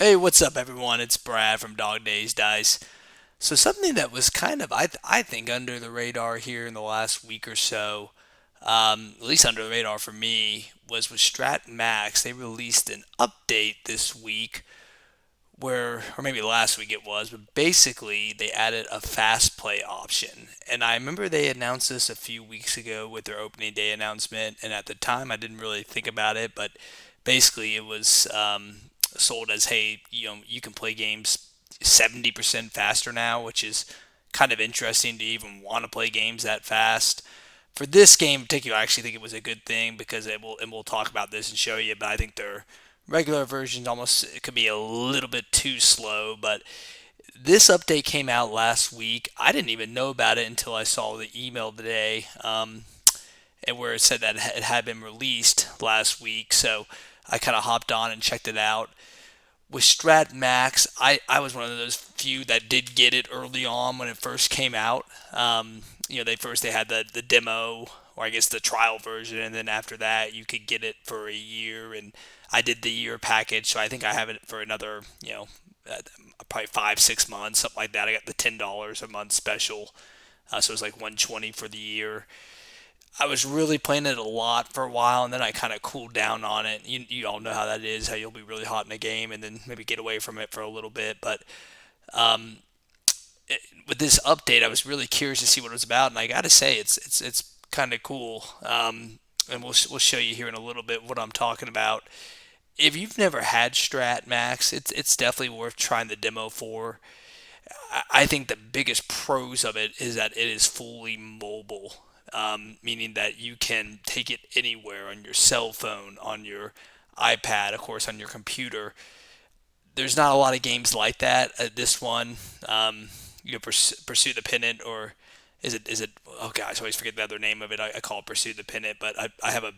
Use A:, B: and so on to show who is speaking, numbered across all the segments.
A: Hey, what's up, everyone? It's Brad from Dog Days Dice. So, something that was kind of, I think, under the radar here in the last week or so, at least under the radar for me, was with Strat Max. They released an update this week or maybe last week it was, but basically they added a fast play option. And I remember they announced this a few weeks ago with their opening day announcement, and at the time I didn't really think about it, but basically it was sold as, hey, you can play games 70% faster now, which is kind of interesting to even want to play games that fast. For this game in particular, I actually think it was a good thing because and we'll talk about this and show you, but I think their regular versions almost it could be a little bit too slow. But this update came out last week. I didn't even know about it until I saw the email today, and where it said that it had been released last week. So I kind of hopped on and checked it out. With Strat Max, I was one of those few that did get it early on when it first came out. They had the demo, or I guess the trial version, and then after that you could get it for a year. And I did the year package, so I think I have it for another, probably 5 6 months, something like that. I got the $10 a month special, so it was like 120 for the year. I was really playing it a lot for a while, and then I kind of cooled down on it. You all know how that is, how you'll be really hot in a game and then maybe get away from it for a little bit. But um, with this update, I was really curious to see what it was about, and I got to say, it's kind of cool. And we'll show you here in a little bit what I'm talking about. If you've never had Strat Max, it's definitely worth trying the demo for. I think the biggest pros of it is that it is fully mobile, meaning that you can take it anywhere on your cell phone, on your iPad, of course, on your computer. There's not a lot of games like that. This one, Pursue the Pennant, or is it? Oh gosh, I always forget the other name of it. I call it Pursue the Pennant, but I have a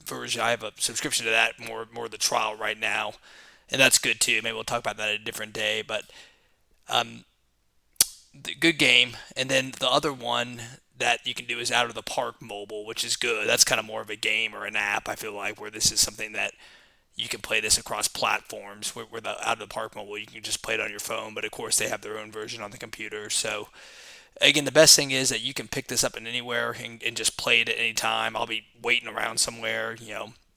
A: version. I have a subscription to that more the trial right now, and that's good too. Maybe we'll talk about that a different day, but um, the good game. And then the other one that you can do is Out of the Park Mobile, which is good. That's kind of more of a game or an app. I feel like where this is something that you can play this across platforms. Where the Out of the Park Mobile, you can just play it on your phone, but of course they have their own version on the computer. So again, the best thing is that you can pick this up in anywhere and just play it at any time. I'll be waiting around somewhere,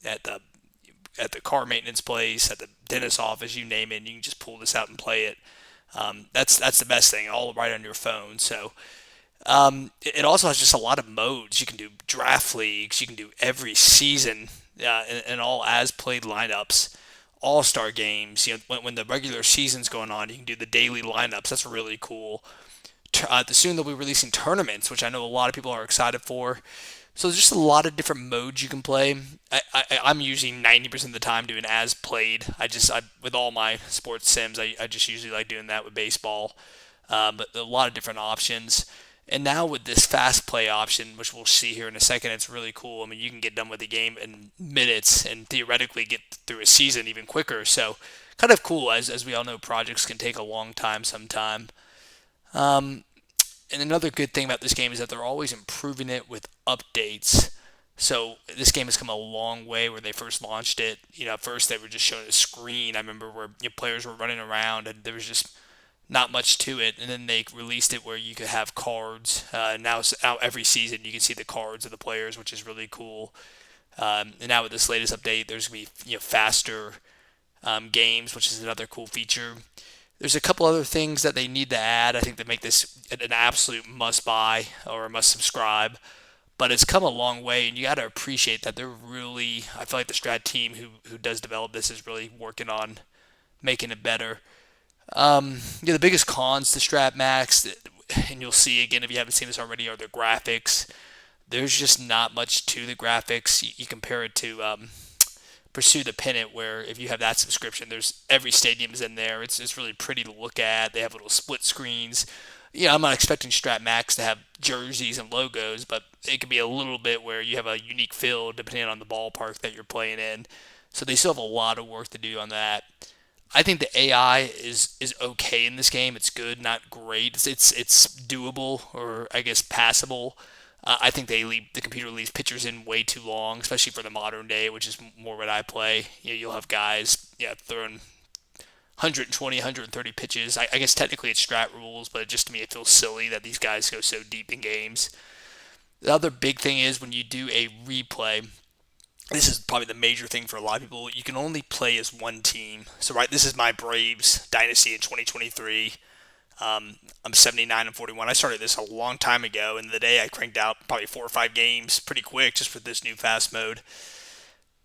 A: at the car maintenance place, at the dentist office, you name it. And you can just pull this out and play it. That's the best thing, all right on your phone. So it also has just a lot of modes. You can do draft leagues. You can do every season and all as played lineups, all star games. When the regular season's going on, you can do the daily lineups. That's really cool. Soon they'll be releasing tournaments, which I know a lot of people are excited for. So there's just a lot of different modes you can play. I'm usually 90% of the time doing as played. With all my sports sims, I just usually like doing that with baseball. But a lot of different options. And now with this fast play option, which we'll see here in a second, it's really cool. I mean, you can get done with the game in minutes and theoretically get through a season even quicker. So kind of cool, as we all know, projects can take a long time sometime. Um, and another good thing about this game is that they're always improving it with updates. So this game has come a long way where they first launched it. At first they were just showing a screen. I remember where players were running around and there was just not much to it. And then they released it where you could have cards. Now every season you can see the cards of the players, which is really cool. And now with this latest update, there's gonna be faster games, which is another cool feature. There's a couple other things that they need to add. I think to make this an absolute must buy or a must subscribe. But it's come a long way, and you got to appreciate that they're really. I feel like the Strat team who does develop this is really working on making it better. The biggest cons to Strat Max, and you'll see again if you haven't seen this already, are the graphics. There's just not much to the graphics. You compare it to Pursue the Pennant, where if you have that subscription, there's every stadium is in there. It's really pretty to look at. They have little split screens. I'm not expecting Strat Max to have jerseys and logos, but it could be a little bit where you have a unique feel depending on the ballpark that you're playing in. So they still have a lot of work to do on that. I think the AI is okay in this game. It's good, not great. It's doable, or I guess passable. I think the computer leaves pictures in way too long, especially for the modern day, which is more what I play. You'll have guys, throwing 120, 130 pitches. I guess technically it's strat rules, but just to me it feels silly that these guys go so deep in games. The other big thing is when you do a replay, this is probably the major thing for a lot of people. You can only play as one team. So, right, this is my Braves dynasty in 2023. I'm 79 and 41. I started this a long time ago, and the day I cranked out probably 4 or 5 games pretty quick just with this new fast mode.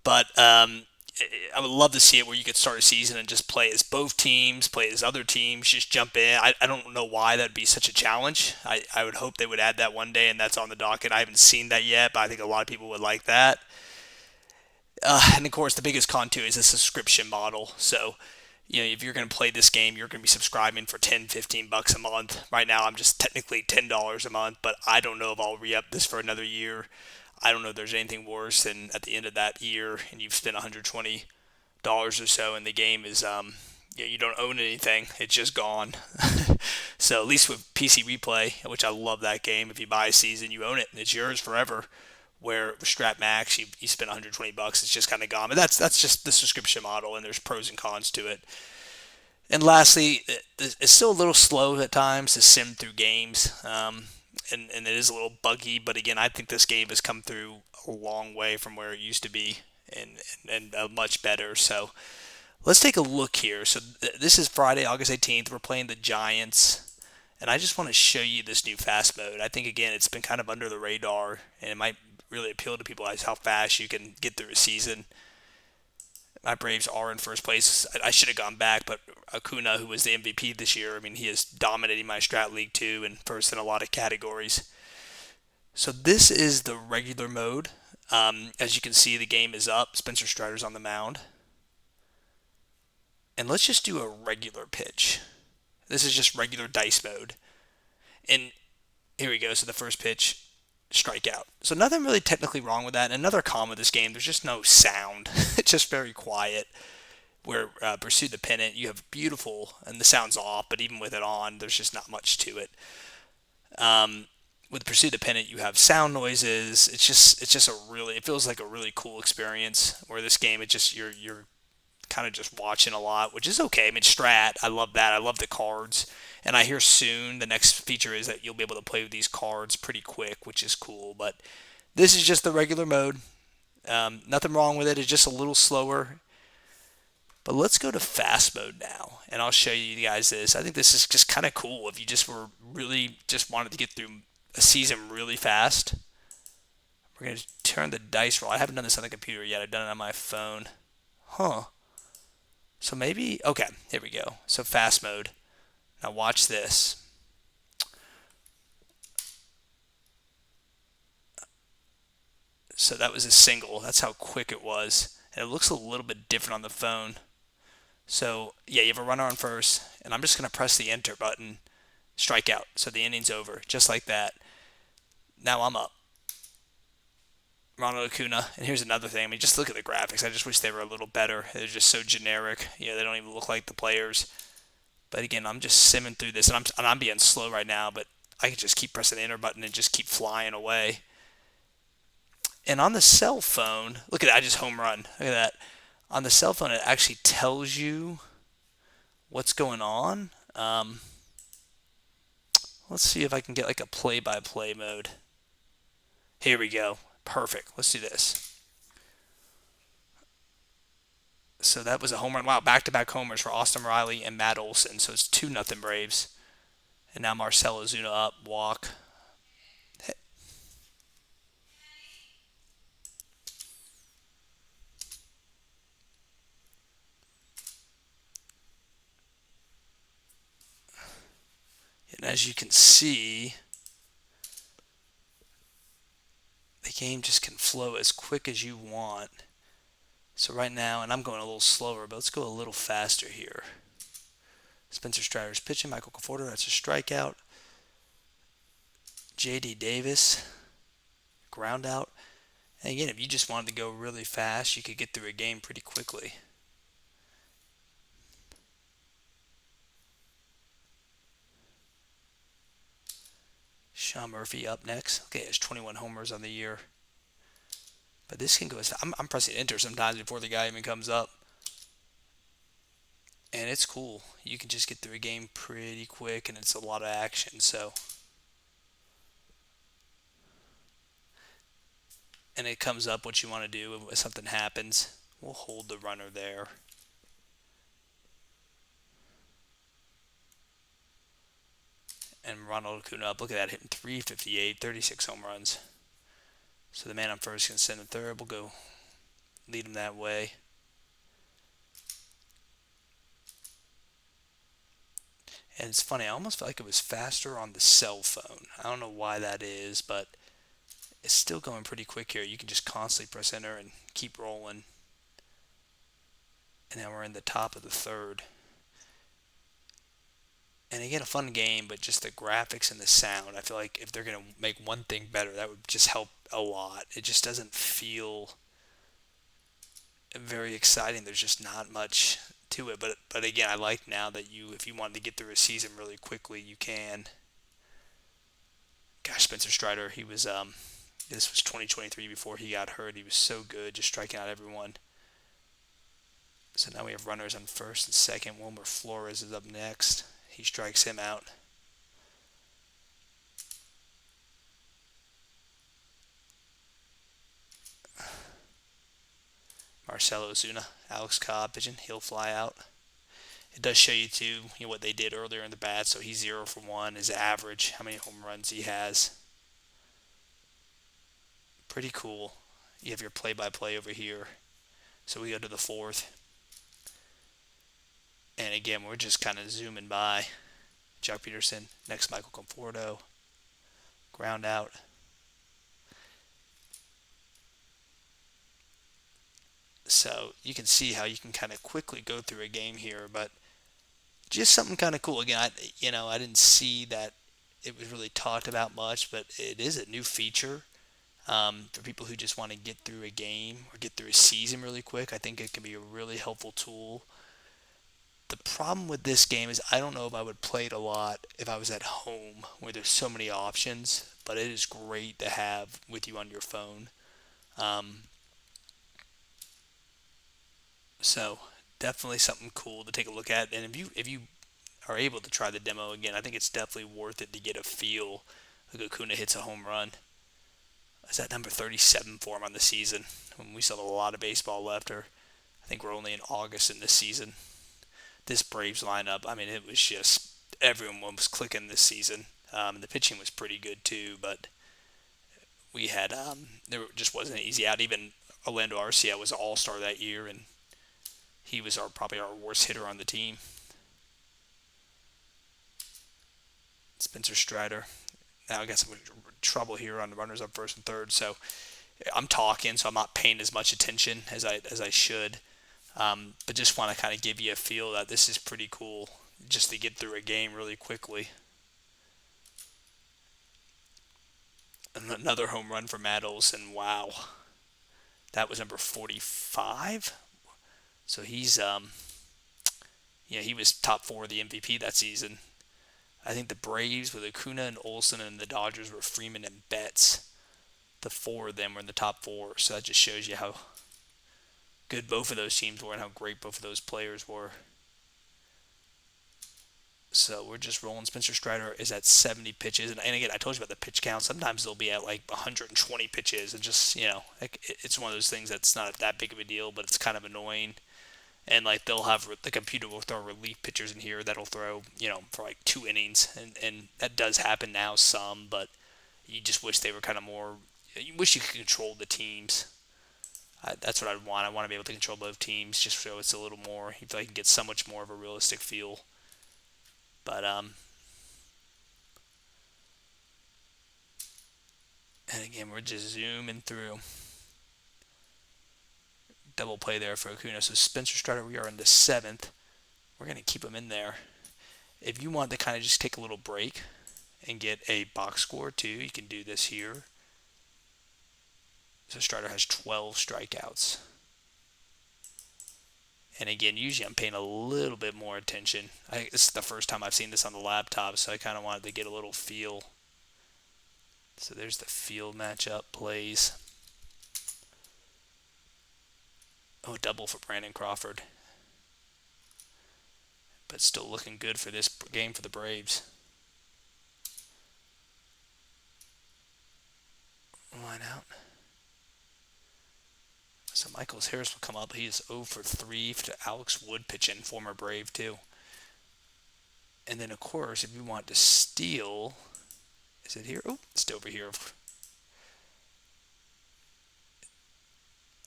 A: But I would love to see it where you could start a season and just play as both teams, play as other teams, just jump in. I don't know why that'd be such a challenge. I would hope they would add that one day, and that's on the docket. I haven't seen that yet, but I think a lot of people would like that. And of course, the biggest con too is a subscription model. So, if you're going to play this game, you're going to be subscribing for 10, 15 bucks a month. Right now, I'm just technically $10 a month, but I don't know if I'll re up this for another year. I don't know if there's anything worse than at the end of that year and you've spent $120 or so, and the game is yeah, you don't own anything. It's just gone. So at least with PC Replay, which I love that game, if you buy a season, you own it and it's yours forever. Where with Strat Max, you spend 120 bucks, it's just kind of gone. But that's just the subscription model, and there's pros and cons to it. And lastly, it's still a little slow at times to sim through games, and it is a little buggy. But again, I think this game has come through a long way from where it used to be, and much better. So let's take a look here. So this is Friday, August 18th. We're playing the Giants, and I just want to show you this new fast mode. I think again, it's been kind of under the radar, and it might really appeal to people as how fast you can get through a season. My Braves are in first place. I should have gone back, but Acuna, who was the MVP this year, I mean, he is dominating my Strat League too, and first in a lot of categories. So this is the regular mode. As you can see, the game is up. Spencer Strider's on the mound. And let's just do a regular pitch. This is just regular dice mode. And here we go. So the first pitch, strikeout. So nothing really technically wrong with that. And another con with this game, there's just no sound. It's just very quiet. Where Pursue the Pennant, you have beautiful, and the sound's off, but even with it on, there's just not much to it. With Pursue the Pennant, you have sound noises. It's just it feels like a really cool experience. Where this game, you're kind of just watching a lot, which is okay. I mean, Strat, I love that. I love the cards. And I hear soon the next feature is that you'll be able to play with these cards pretty quick, which is cool. But this is just the regular mode. Nothing wrong with it. It's just a little slower. But let's go to fast mode now, and I'll show you guys this. I think this is just kind of cool if you just were really just wanted to get through a season really fast. We're going to turn the dice roll. I haven't done this on the computer yet. I've done it on my phone. Huh. So maybe, okay, here we go. So fast mode. Now watch this. So that was a single. That's how quick it was. And it looks a little bit different on the phone. So yeah, you have a runner on first, and I'm just going to press the enter button, strike out. So the inning's over, just like that. Now I'm up. Ronald Acuna. And here's another thing. I mean, just look at the graphics. I just wish they were a little better. They're just so generic. They don't even look like the players. But again, I'm just simming through this, and I'm being slow right now, but I can just keep pressing the enter button and just keep flying away. And on the cell phone, look at that, I just home run. Look at that. On the cell phone, it actually tells you what's going on. Let's see if I can get like a play-by-play mode. Here we go. Perfect. Let's do this. So that was a home run. Wow, back-to-back homers for Austin Riley and Matt Olson. So it's 2-0 Braves. And now Marcell Ozuna up, walk. And as you can see, the game just can flow as quick as you want. So right now, and I'm going a little slower, but let's go a little faster here. Spencer Strider's pitching. Michael Conforto, that's a strikeout. J.D. Davis, ground out. And again, if you just wanted to go really fast, you could get through a game pretty quickly. Sean Murphy up next. Okay, has 21 homers on the year. But this can go as I'm pressing enter sometimes before the guy even comes up. and it's cool. You can just get through a game pretty quick, and it's a lot of action. So, and it comes up what you want to do if something happens. We'll hold the runner there. And Ronald Acuna up. Look at that, hitting 358, 36 home runs. So the man on first can send a third. We'll go lead him that way. And it's funny, I almost felt like it was faster on the cell phone. I don't know why that is, but it's still going pretty quick here. You can just constantly press enter and keep rolling. And now we're in the top of the third. And again, a fun game, but just the graphics and the sound. I feel like if they're going to make one thing better, that would just help a lot. It just doesn't feel very exciting. There's just not much to it. But again, I like now that if you wanted to get through a season really quickly, you can. Gosh, Spencer Strider, he was this was 2023 before he got hurt. He was so good, just striking out everyone. So now we have runners on first and second. Wilmer Flores is up next. He strikes him out. Marcelo Ozuna, Alex Cobb pitching. He'll fly out. It does show you too, what they did earlier in the bat. So he's 0 for 1. His average, how many home runs he has. Pretty cool. You have your play-by-play over here. So we go to the fourth. And again, we're just kind of zooming by. Jock Peterson, next Michael Conforto. Ground out. So you can see how you can kind of quickly go through a game here, but just something kind of cool. Again, I didn't see that it was really talked about much, but it is a new feature for people who just want to get through a game or get through a season really quick. I think it can be a really helpful tool. The problem with this game is I don't know if I would play it a lot if I was at home where there's so many options, but it is great to have with you on your phone. Um, so definitely something cool to take a look at. And if you are able to try the demo again, I think it's definitely worth it to get a feel. Like Acuna hits a home run. Is that number 37 for him on the season? When we still have a lot of baseball left, or I think we're only in August in this season. This Braves lineup, I mean, it was just everyone was clicking this season. The pitching was pretty good too, but we had there just wasn't an easy out. Even Orlando Arcia was an All-Star that year, and he was probably our worst hitter on the team. Spencer Strider. Now I got some trouble here on the runners up first and third, so I'm talking, so I'm not paying as much attention as I should. But just want to kind of give you a feel that this is pretty cool, just to get through a game really quickly. And another home run for Matt Olson. Wow, that was number 45. So he was top 4 of the MVP that season. I think the Braves with Acuna and Olson, and the Dodgers were Freeman and Betts. The 4 of them were in the top 4. So that just shows you how good both of those teams were and how great both of those players were. So we're just rolling. Spencer Strider is at 70 pitches. And again, I told you about the pitch count. Sometimes they'll be at like 120 pitches. And just, it's one of those things that's not that big of a deal, but it's kind of annoying. And like they'll have the computer will throw relief pitchers in here that'll throw, for like 2 innings. And that does happen now some, but you just wish they were kind of more, you wish you could control the teams. That's what I'd want. I want to be able to control both teams just so it's a little more, you feel like you can get so much more of a realistic feel. But, and again, we're just zooming through. Double play there for Acuna. So Spencer Strider, we are in the 7th. We're going to keep him in there. If you want to kind of just take a little break and get a box score too, you can do this here. So Strider has 12 strikeouts. And again, usually I'm paying a little bit more attention. This is the first time I've seen this on the laptop, so I kind of wanted to get a little feel. So there's the field matchup plays. Oh, double for Brandon Crawford. but still looking good for this game for the Braves. Line out. So Michaels Harris will come up. He is 0 for 3 to Alex Wood pitching, former Brave too. And then of course, if you want to steal, is it here? Oh, it's over here.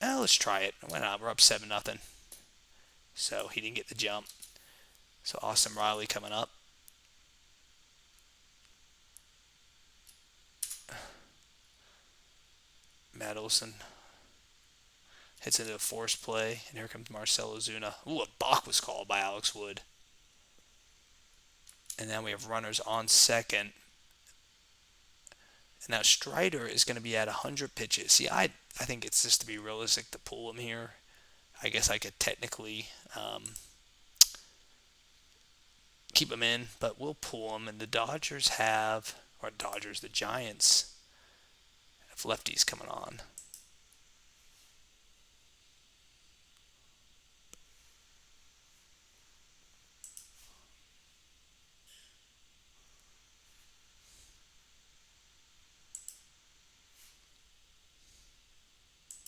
A: Let's try it. Why not? We're up 7-0. So he didn't get the jump. So Austin Riley coming up. Matt Olson hits into a force play, and here comes Marcell Ozuna. Ooh, a balk was called by Alex Wood. And then we have runners on second. And now Strider is going to be at 100 pitches. See, I think it's just to be realistic to pull him here. I guess I could technically keep him in, but we'll pull him. And the Giants have lefties coming on.